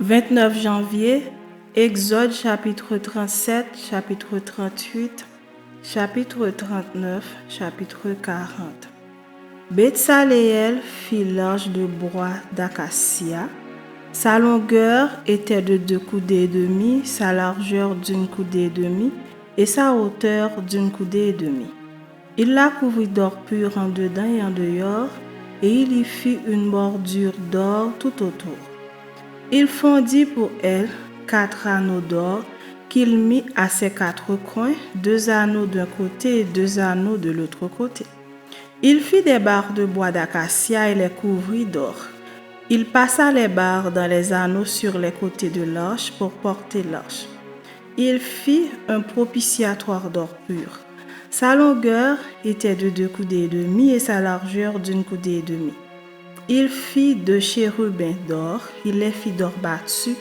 29 janvier, Exode chapitre 37, chapitre 38, chapitre 39, chapitre 40. Betsaléel fit l'arche de bois d'acacia. Sa longueur était de 2 coudées et demie, sa largeur d'une coudée et demie et sa hauteur d'une coudée et demie. Il la couvrit d'or pur en dedans et en dehors, et il y fit une bordure d'or tout autour. Il fondit pour elle 4 anneaux d'or qu'il mit à ses 4 coins, 2 anneaux d'un côté et 2 anneaux de l'autre côté. Il fit des barres de bois d'acacia et les couvrit d'or. Il passa les barres dans les anneaux sur les côtés de l'arche pour porter l'arche. Il fit un propitiatoire d'or pur. Sa longueur était de 2 coudées et demie et sa largeur d'une coudée et demie. Il fit 2 chérubins d'or, il les fit d'or battu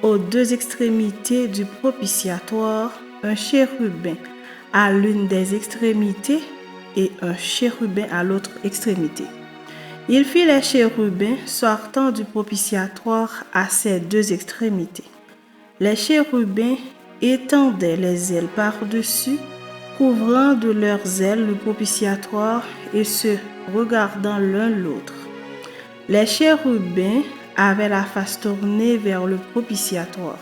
aux 2 extrémités du propitiatoire, un chérubin à l'une des extrémités et un chérubin à l'autre extrémité. Il fit les chérubins sortant du propitiatoire à ses 2 extrémités. Les chérubins étendaient les ailes par-dessus, couvrant de leurs ailes le propitiatoire et se regardant l'un l'autre. Les chérubins avaient la face tournée vers le propitiatoire.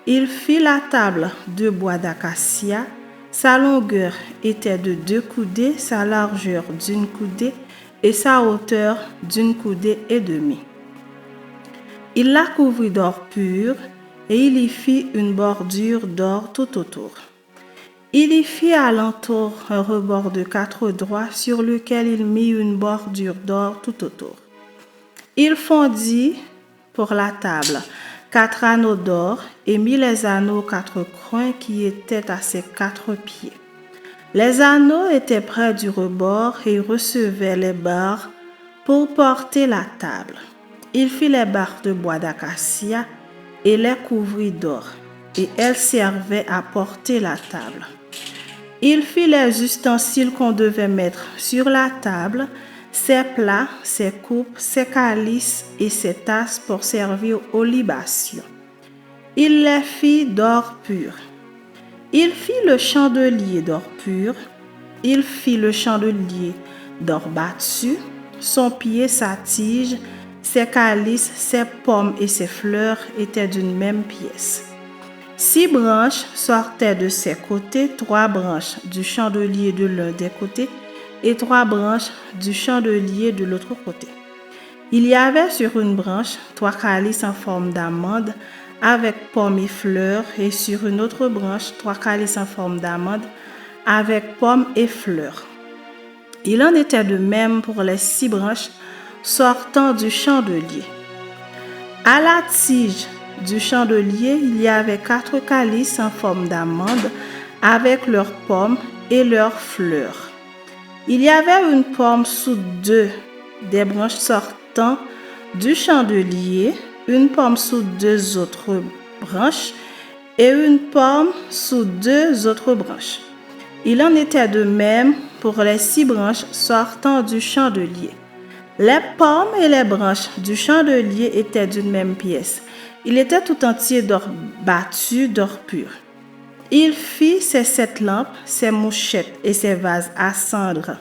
Il fit la table de bois d'acacia. Sa longueur était de 2 coudées, sa largeur d'une coudée et sa hauteur d'une coudée et demie. Il la couvrit d'or pur et il y fit une bordure d'or tout autour. Il y fit alentour un rebord de 4 droits sur lequel il mit une bordure d'or tout autour. Il fondit pour la table 4 anneaux d'or et mit les anneaux aux 4 coins qui étaient à ses 4 pieds. Les anneaux étaient près du rebord et recevaient les barres pour porter la table. Il fit les barres de bois d'acacia et les couvrit d'or, et elles servaient à porter la table. Il fit les ustensiles qu'on devait mettre sur la table, ses plats, ses coupes, ses calices et ses tasses pour servir aux libations. Il les fit d'or pur. Il fit le chandelier d'or pur. Il fit le chandelier d'or battu, son pied, sa tige, ses calices, ses pommes et ses fleurs étaient d'une même pièce. 6 branches sortaient de ses côtés, 3 branches du chandelier de l'un des côtés et 3 branches du chandelier de l'autre côté. Il y avait sur une branche 3 calices en forme d'amande avec pommes et fleurs, et sur une autre branche 3 calices en forme d'amande avec pommes et fleurs. Il en était de même pour les 6 branches sortant du chandelier. À la tige du chandelier, il y avait 4 calices en forme d'amande avec leurs pommes et leurs fleurs. Il y avait une pomme sous 2 des branches sortant du chandelier, une pomme sous 2 autres branches et une pomme sous 2 autres branches. Il en était de même pour les 6 branches sortant du chandelier. Les pommes et les branches du chandelier étaient d'une même pièce. Il était tout entier d'or battu, d'or pur. Il fit ses 7 lampes, ses mouchettes et ses vases à cendre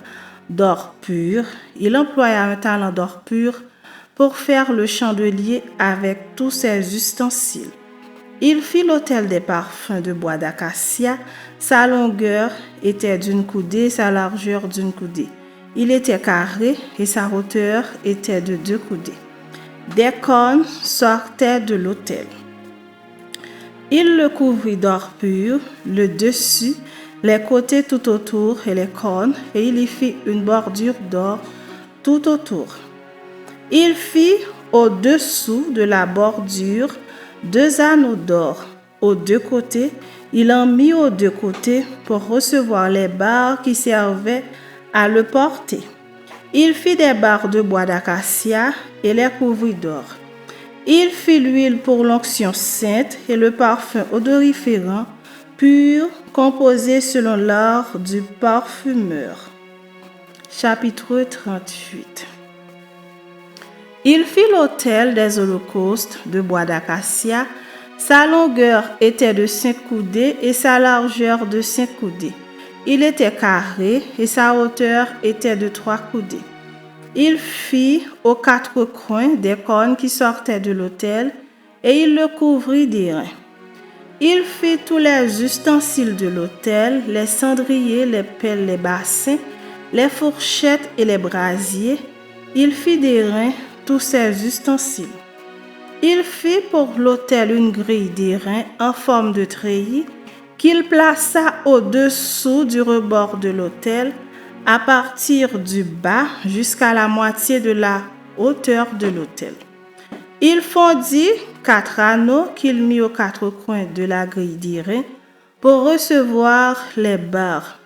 d'or pur. Il employa un talent d'or pur pour faire le chandelier avec tous ses ustensiles. Il fit l'autel des parfums de bois d'acacia. Sa longueur était d'une coudée, sa largeur d'une coudée. Il était carré et sa hauteur était de 2 coudées. Des cornes sortaient de l'autel. Il le couvrit d'or pur, le dessus, les côtés tout autour et les cornes, et il y fit une bordure d'or tout autour. Il fit au-dessous de la bordure 2 anneaux d'or aux 2 côtés. Il en mit aux 2 côtés pour recevoir les barres qui servaient à le porter. Il fit des barres de bois d'acacia et les couvrit d'or. Il fit l'huile pour l'onction sainte et le parfum odoriférant, pur, composé selon l'art du parfumeur. Chapitre 38. Il fit l'autel des holocaustes de bois d'acacia. Sa longueur était de 5 coudées et sa largeur de 5 coudées. Il était carré et sa hauteur était de 3 coudées. Il fit aux 4 coins des cornes qui sortaient de l'autel et il le couvrit d'airain. Il fit tous les ustensiles de l'autel, les cendriers, les pelles, les bassins, les fourchettes et les brasiers. Il fit d'airain tous ces ustensiles. Il fit pour l'autel une grille d'airain en forme de treillis qu'il plaça au-dessous du rebord de l'autel, à partir du bas jusqu'à la moitié de la hauteur de l'autel. Il fondit 4 anneaux qu'il mit aux 4 coins de la grille d'airain pour recevoir les barres.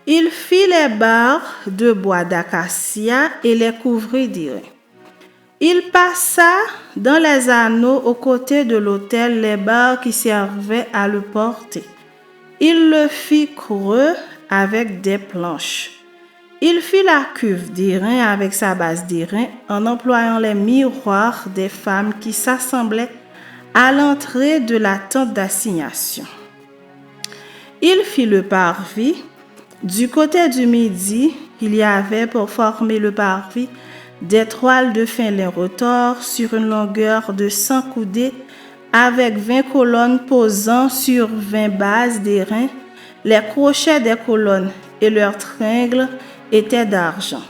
Il fit les barres de bois d'acacia et les couvrit d'airain. Il passa dans les anneaux aux côtés de l'autel les barres qui servaient à le porter. Il le fit creux avec des planches. Il fit la cuve d'airain avec sa base d'airain en employant les miroirs des femmes qui s'assemblaient à l'entrée de la tente d'assignation. Il fit le parvis. Du côté du midi, il y avait pour former le parvis des toiles de fin lin retors sur une longueur de 100 coudées avec 20 colonnes posant sur 20 bases d'airain. Les crochets des colonnes et leurs tringles étaient d'argent.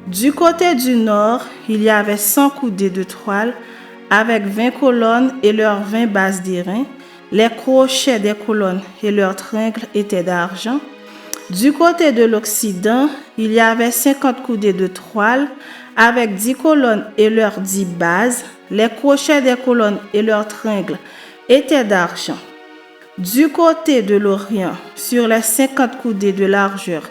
Du côté du nord, il y avait 100 coudées de toile avec 20 colonnes et leurs 20 bases d'airain. Les crochets des colonnes et leurs tringles étaient d'argent. Du côté de l'Occident, il y avait 50 coudées de toile avec 10 colonnes et leurs 10 bases. Les crochets des colonnes et leurs tringles étaient d'argent. Du côté de l'Orient, sur les 50 coudées de largeur,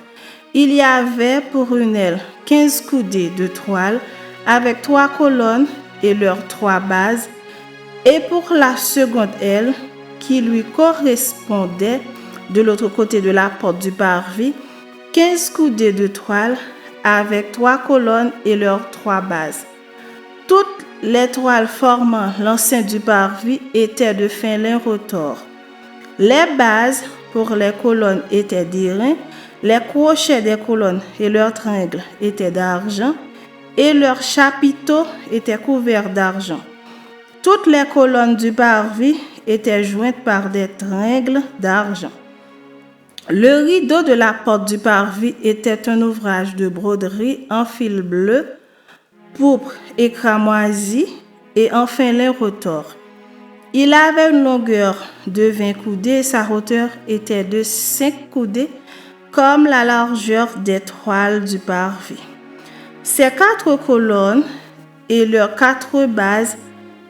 il y avait pour une aile 15 coudées de toile avec 3 colonnes et leurs 3 bases, et pour la seconde aile qui lui correspondait de l'autre côté de la porte du parvis, 15 coudées de toile avec 3 colonnes et leurs 3 bases. Toutes les toiles formant l'enceinte du parvis étaient de fin lin retors. Les bases pour les colonnes étaient d'airain, les crochets des colonnes et leurs tringles étaient d'argent, et leurs chapiteaux étaient couverts d'argent. Toutes les colonnes du parvis étaient jointes par des tringles d'argent. Le rideau de la porte du parvis était un ouvrage de broderie en fil bleu, pourpre et cramoisi et en fin lin retors. Il avait une longueur de 20 coudées et sa hauteur était de 5 coudées comme la largeur des toiles du parvis. Ces 4 colonnes et leurs 4 bases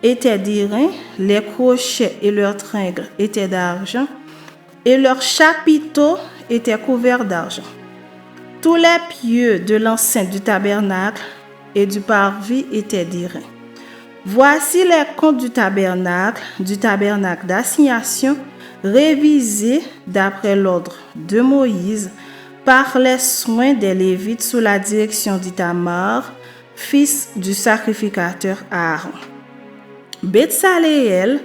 étaient d'airain, les crochets et leurs tringles étaient d'argent, et leurs chapiteaux étaient couverts d'argent. Tous les pieux de l'enceinte du tabernacle et du parvis étaient d'airain. Voici les comptes du tabernacle d'assignation, révisés d'après l'ordre de Moïse par les soins des Lévites sous la direction d'Ithamar, fils du sacrificateur Aaron. Betsaléel,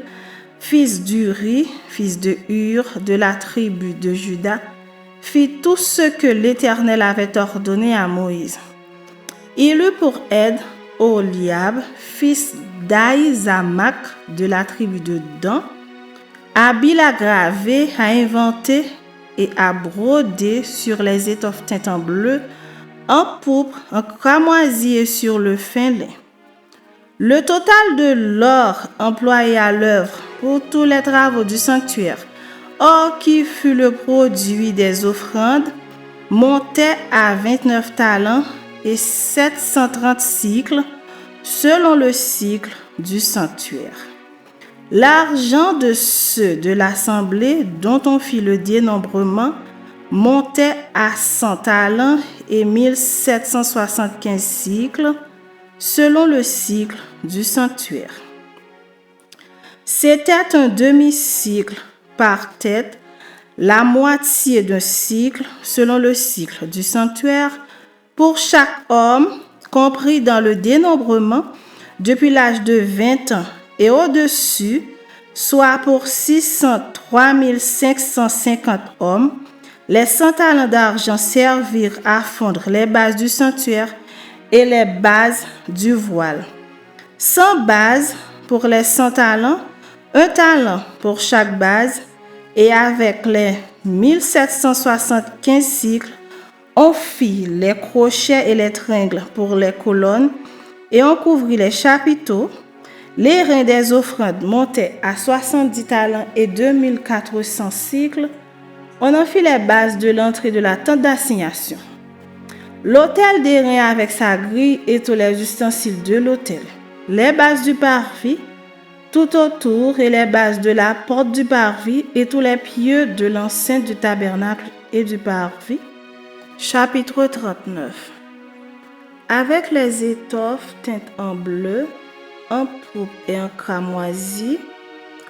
fils d'Uri, fils de Hur, de la tribu de Juda, fit tout ce que l'Éternel avait ordonné à Moïse. Il eut pour aide Oholiab, fils d'Ahisamak, de la tribu de Dan, habile à graver, à inventer et à broder sur les étoffes teintes en bleu, en pourpre, en cramoisi et sur le fin lin. Le total de l'or employé à l'œuvre pour tous les travaux du sanctuaire, or qui fut le produit des offrandes, montait à 29 talents et 730 cycles, selon le cycle du sanctuaire. L'argent de ceux de l'assemblée dont on fit le dénombrement montait à 100 talents et 1775 cycles, selon le cycle du sanctuaire. C'était un demi-cycle par tête, la moitié d'un cycle, selon le cycle du sanctuaire, pour chaque homme compris dans le dénombrement, depuis l'âge de 20 ans et au-dessus, soit pour 603 550 hommes, les 100 talents d'argent servirent à fondre les bases du sanctuaire et les bases du voile. 100 bases pour les 100 talents, un talent pour chaque base, et avec les 1775 cycles, on fit les crochets et les tringles pour les colonnes et on couvrit les chapiteaux. Les reins des offrandes montaient à 70 talents et 2400 cycles. On en fit les bases de l'entrée de la tente d'assignation. L'autel des reins avec sa grille et tous les ustensiles de l'autel. Les bases du parvis tout autour et les bases de la porte du parvis et tous les pieux de l'enceinte du tabernacle et du parvis. Chapitre 39. Avec les étoffes teintes en bleu, en pourpre et en cramoisi,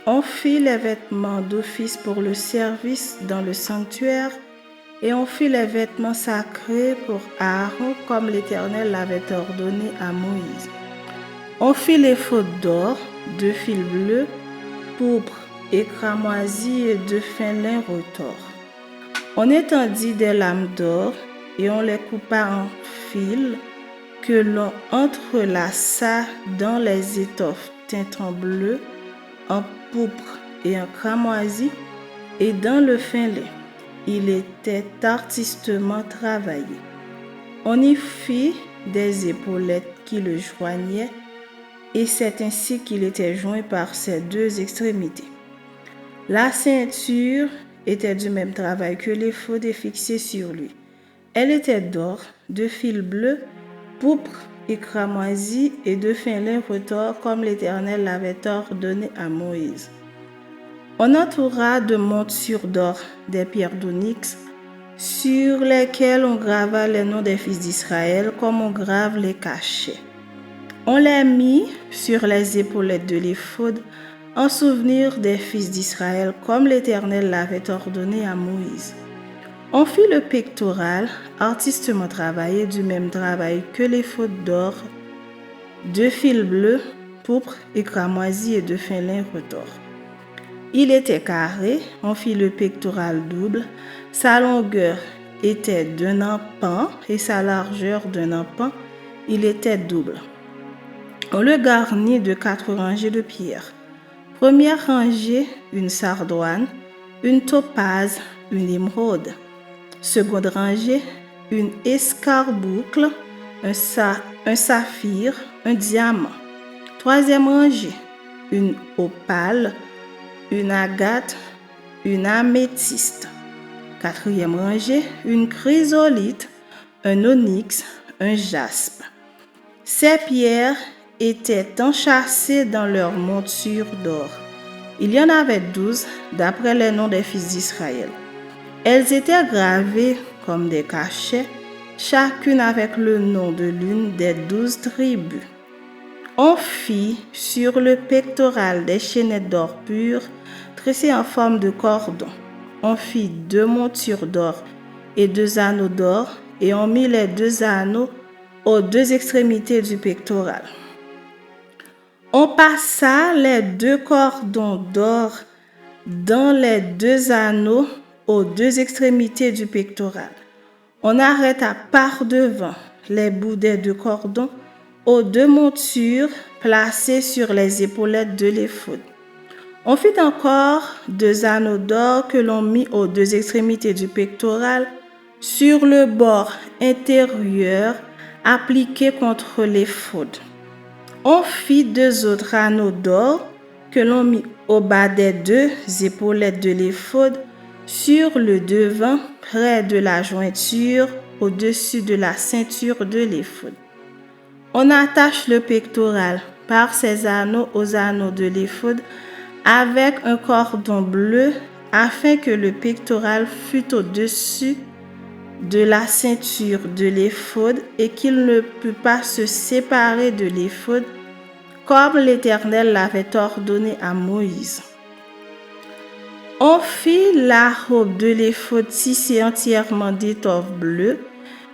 on fit les vêtements d'office pour le service dans le sanctuaire et on fit les vêtements sacrés pour Aaron comme l'Éternel l'avait ordonné à Moïse. On fit l'éphod d'or, de fil bleu, pourpre et cramoisi et de fin lin retors. On étendit des lames d'or et on les coupa en fils que l'on entrelaça dans les étoffes teintes en bleu, en pourpre et en cramoisi et dans le fin lin. Il était artistement travaillé. On y fit des épaulettes qui le joignaient et c'est ainsi qu'il était joint par ses deux extrémités. La ceinture était du même travail que l'éphod et fixée sur lui. Elle était d'or, de fil bleu, pourpre et cramoisi et de fin lin retors comme l'Éternel l'avait ordonné à Moïse. On entoura de montures d'or des pierres d'onyx sur lesquelles on grava les noms des fils d'Israël comme on grave les cachets. On les mit sur les épaulettes de l'éphod en souvenir des fils d'Israël comme l'Éternel l'avait ordonné à Moïse. On fit le pectoral artistement travaillé du même travail que l'éphod d'or, de fil bleu, pourpre et cramoisi et de fin lin retors. Il était carré, on fit le pectoral double, sa longueur était d'un empan et sa largeur d'un empan, il était double. On le garnit de 4 rangées de pierres. Première rangée, une sardoine, une topaze, une émeraude. Seconde rangée, une escarboucle, un saphir, un diamant. Troisième rangée, une opale, une agate, une améthyste. Quatrième rangée, une chrysolite, un onyx, un jaspe. Ces pierres étaient enchâssées dans leur monture d'or. Il y en avait 12 d'après les noms des fils d'Israël. Elles étaient gravées comme des cachets, chacune avec le nom de l'une des 12 tribus. On fit sur le pectoral des chaînettes d'or pur, tressées en forme de cordon. On fit 2 montures d'or et 2 anneaux d'or, et on mit les 2 anneaux aux 2 extrémités du pectoral. On passa les 2 cordons d'or dans les 2 anneaux aux 2 extrémités du pectoral. On arrêta par devant les bouts des 2 cordons aux 2 montures placées sur les épaulettes de l'éphod. On fit encore 2 anneaux d'or que l'on mit aux 2 extrémités du pectoral sur le bord intérieur appliqué contre l'éphod. On fit 2 autres anneaux d'or que l'on mit au bas des 2 épaulettes de l'éphod sur le devant près de la jointure au-dessus de la ceinture de l'éphod. On attache le pectoral par ces anneaux aux anneaux de l'éphod avec un cordon bleu afin que le pectoral fût au-dessus de la ceinture de l'éphod et qu'il ne pût pas se séparer de l'éphod comme l'Éternel l'avait ordonné à Moïse. On fit la robe de l'éphod tissée entièrement d'étoffe bleue.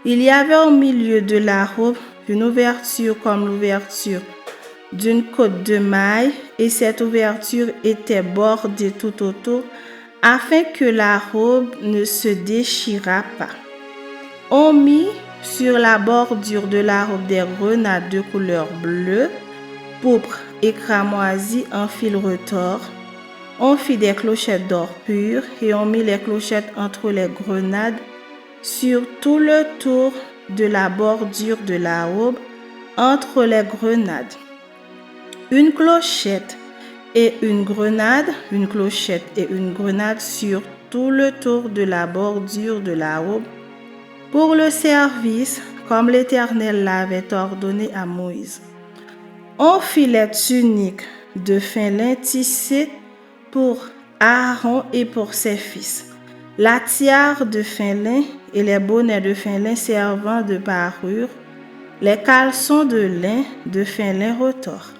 Il y avait au milieu de la robe une ouverture comme l'ouverture d'une cotte de mailles et cette ouverture était bordée tout autour afin que la robe ne se déchirât pas. On mit sur la bordure de la robe des grenades de couleur bleue, pourpre et cramoisi en fil retors. On fit des clochettes d'or pur et on mit les clochettes entre les grenades sur tout le tour de la bordure de la robe entre les grenades. Une clochette et une grenade, une clochette et une grenade sur tout le tour de la bordure de la robe pour le service comme l'Éternel l'avait ordonné à Moïse. On fit les tuniques de fin lin tissées pour Aaron et pour ses fils, la tiare de fin lin et les bonnets de fin lin servant de parure, les caleçons de lin de fin lin retors,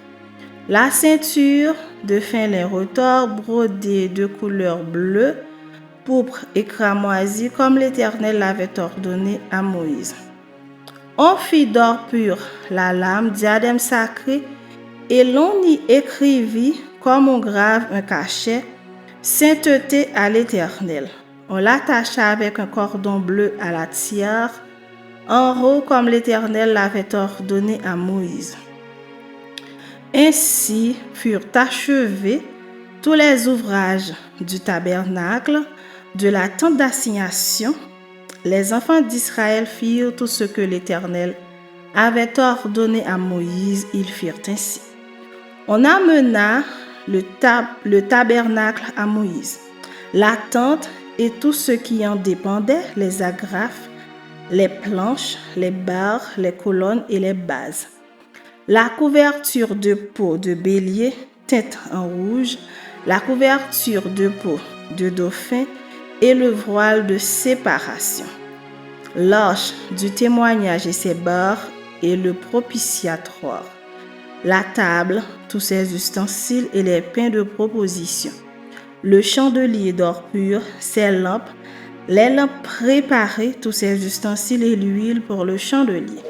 la ceinture de fin lin retors brodée de couleur bleue, pourpre et cramoisi comme l'Éternel l'avait ordonné à Moïse. On fit d'or pur la lame, diadème sacré, et l'on y écrivit comme on grave un cachet, sainteté à l'Éternel. On l'attacha avec un cordon bleu à la tiare, en haut comme l'Éternel l'avait ordonné à Moïse. Ainsi furent achevés tous les ouvrages du tabernacle, de la tente d'assignation. Les enfants d'Israël firent tout ce que l'Éternel avait ordonné à Moïse, ils firent ainsi. On amena le tabernacle à Moïse, la tente et tout ce qui en dépendait, les agrafes, les planches, les barres, les colonnes et les bases. La couverture de peau de bélier teinte en rouge, la couverture de peau de dauphin et le voile de séparation. L'arche du témoignage et ses barres et le propitiatoire. La table, tous ses ustensiles et les pains de proposition. Le chandelier d'or pur, ses lampes, les lampes préparées, tous ses ustensiles et l'huile pour le chandelier.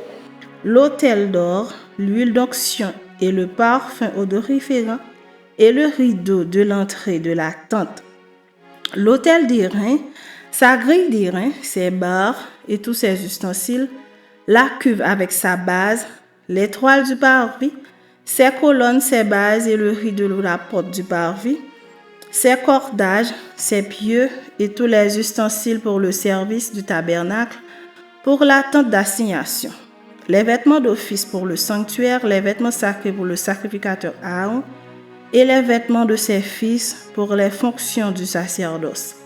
L'autel d'or, l'huile d'onction et le parfum odoriférant et le rideau de l'entrée de la tente. L'autel d'airain, sa grille d'airain, ses barres et tous ses ustensiles, la cuve avec sa base, les toiles du parvis, ses colonnes, ses bases et le rideau de la porte du parvis, ses cordages, ses pieux et tous les ustensiles pour le service du tabernacle, pour la tente d'assignation, les vêtements d'office pour le sanctuaire, les vêtements sacrés pour le sacrificateur Aaron et les vêtements de ses fils pour les fonctions du sacerdoce.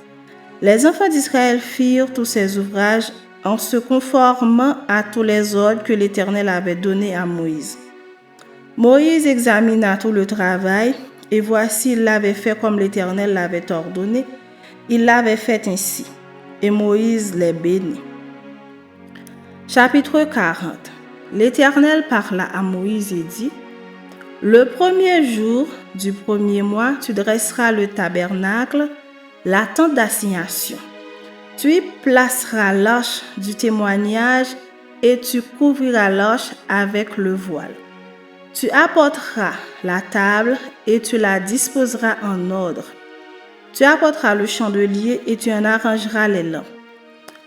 Les enfants d'Israël firent tous ces ouvrages en se conformant à tous les ordres que l'Éternel avait donnés à Moïse. Moïse examina tout le travail, et voici, il l'avait fait comme l'Éternel l'avait ordonné. Il l'avait fait ainsi, et Moïse les bénit. Chapitre 40. L'Éternel parla à Moïse et dit: Le premier jour du premier mois, tu dresseras le tabernacle, la tente d'assignation. Tu y placeras l'arche du témoignage et tu couvriras l'arche avec le voile. Tu apporteras la table et tu la disposeras en ordre. Tu apporteras le chandelier et tu en arrangeras les lampes.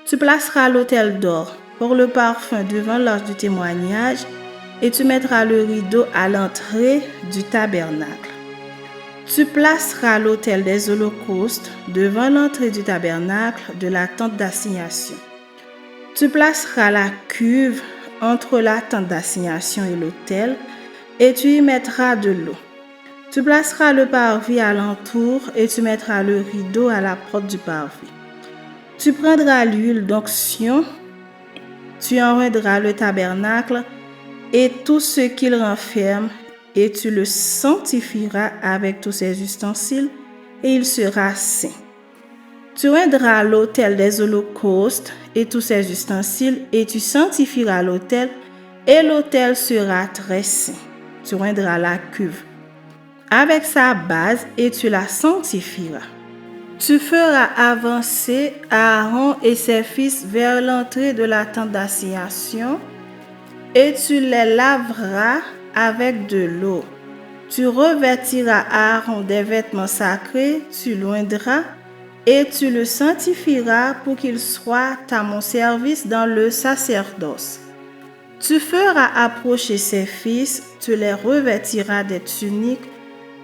Tu placeras l'autel d'or pour le parfum devant l'arche du témoignage et tu mettras le rideau à l'entrée du tabernacle. Tu placeras l'autel des holocaustes devant l'entrée du tabernacle de la tente d'assignation. Tu placeras la cuve entre la tente d'assignation et l'autel et tu y mettras de l'eau. Tu placeras le parvis alentour et tu mettras le rideau à la porte du parvis. Tu prendras l'huile d'onction, tu enroideras le tabernacle et tout ce qu'il renferme et tu le sanctifieras avec tous ses ustensiles et il sera saint. Tu oindras l'autel des holocaustes et tous ses ustensiles et tu sanctifieras l'autel et l'autel sera très saint. Tu oindras la cuve avec sa base et tu la sanctifieras. Tu feras avancer Aaron et ses fils vers l'entrée de la tente d'assignation et tu les laveras avec de l'eau. Tu revêtiras Aaron des vêtements sacrés, tu l'oindras et tu le sanctifieras pour qu'il soit à mon service dans le sacerdoce. Tu feras approcher ses fils, tu les revêtiras des tuniques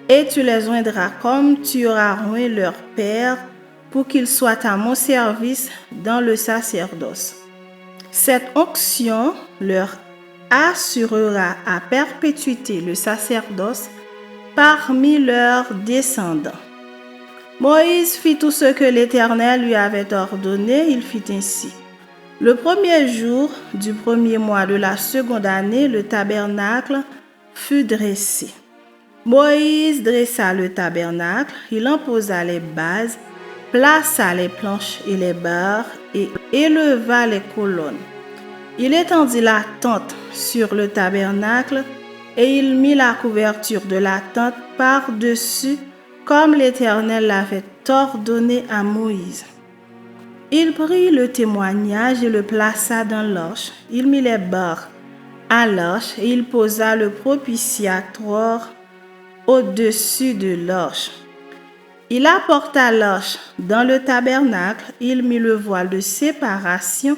et tu les oindras comme tu auras oint leur père pour qu'ils soient à mon service dans le sacerdoce. Cette onction leur assurera à perpétuité le sacerdoce parmi leurs descendants. Moïse fit tout ce que l'Éternel lui avait ordonné, il fit ainsi. Le premier jour du premier mois de la seconde année, le tabernacle fut dressé. Moïse dressa le tabernacle, il en posa les bases, plaça les planches et les barres et éleva les colonnes. Il étendit la tente sur le tabernacle et il mit la couverture de la tente par-dessus comme l'Éternel l'avait ordonné à Moïse. Il prit le témoignage et le plaça dans l'arche. Il mit les barres à l'arche et il posa le propitiatoire au-dessus de l'arche. Il apporta l'arche dans le tabernacle, il mit le voile de séparation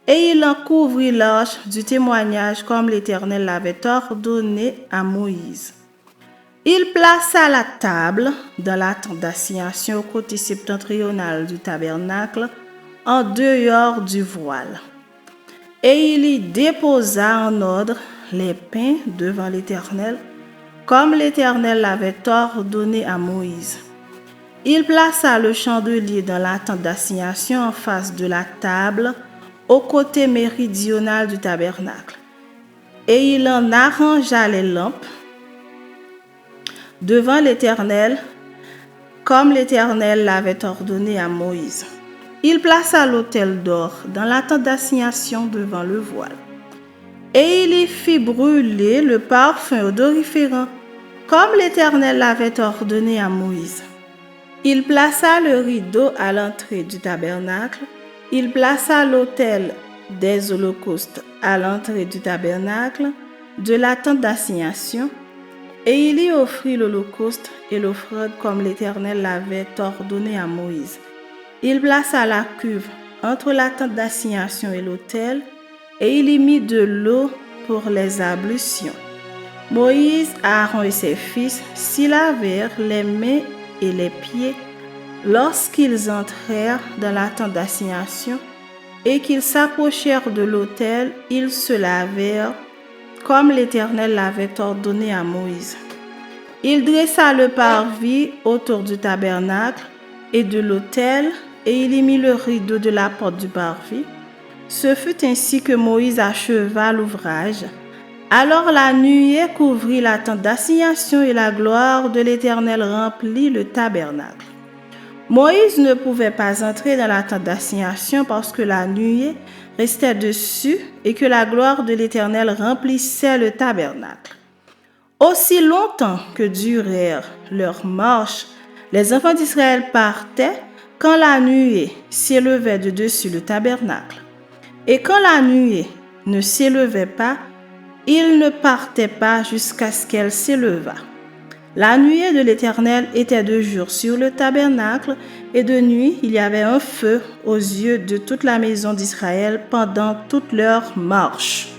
et il en couvrit l'arche du témoignage comme l'Éternel l'avait ordonné à Moïse. Il plaça la table dans la tente d'assignation au côté septentrional du tabernacle, en dehors du voile. Et il y déposa en ordre les pains devant l'Éternel, comme l'Éternel l'avait ordonné à Moïse. Il plaça le chandelier dans la tente d'assignation en face de la table, au côté méridional du tabernacle. Et il en arrangea les lampes devant l'Éternel, comme l'Éternel l'avait ordonné à Moïse. Il plaça l'autel d'or dans la tente d'assignation devant le voile. Et il y fit brûler le parfum odoriférant, comme l'Éternel l'avait ordonné à Moïse. Il plaça le rideau à l'entrée du tabernacle. Il plaça l'autel des holocaustes à l'entrée du tabernacle de la tente d'assignation. Et il y offrit l'holocauste et l'offrande comme l'Éternel l'avait ordonné à Moïse. Il plaça la cuve entre la tente d'assignation et l'autel, et il y mit de l'eau pour les ablutions. Moïse, Aaron et ses fils s'y lavèrent les mains et les pieds lorsqu'ils entrèrent dans la tente d'assignation et qu'ils s'approchèrent de l'autel, ils se lavèrent comme l'Éternel l'avait ordonné à Moïse. Il dressa le parvis autour du tabernacle et de l'autel, et il y mit le rideau de la porte du parvis. Ce fut ainsi que Moïse acheva l'ouvrage. Alors la nuée couvrit la tente d'assignation et la gloire de l'Éternel remplit le tabernacle. Moïse ne pouvait pas entrer dans la tente d'assignation parce que la nuée restait dessus et que la gloire de l'Éternel remplissait le tabernacle. Aussi longtemps que durèrent leurs marches, les enfants d'Israël partaient quand la nuée s'élevait de dessus le tabernacle. Et quand la nuée ne s'élevait pas, ils ne partaient pas jusqu'à ce qu'elle s'élevât. La nuée de l'Éternel était de jour sur le tabernacle, et de nuit il y avait un feu aux yeux de toute la maison d'Israël pendant toute leur marche.